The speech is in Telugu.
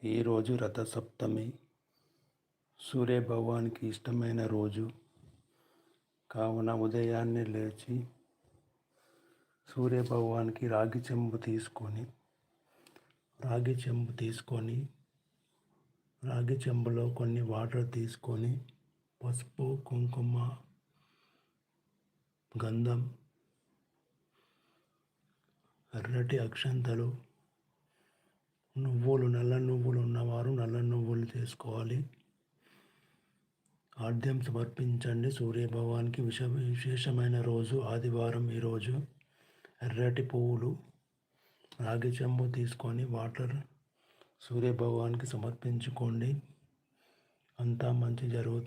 ఈరోజు రథసప్తమి. సూర్యభగవానికి ఇష్టమైన రోజు కావున ఉదయాన్నే లేచి సూర్యభగవానికి రాగి చెంబు తీసుకొని రాగి చెంబులో కొన్ని వాటర్ తీసుకొని పసుపు, కుంకుమ, గంధం, ఎర్రటి అక్షంతలు, నల్ల నువ్వులు ఉన్నవారు నల్ల నువ్వులు చేసుకోవాలి. ఆద్యం సమర్పించండి. సూర్యభగవానికి విశేషమైన రోజు ఆదివారం. ఈరోజు ఎర్రటి పువ్వులు, రాగి చెంబు తీసుకొని వాటర్ సూర్యభగవానికి సమర్పించుకోండి. అంతా మంచి జరుగుతుంది.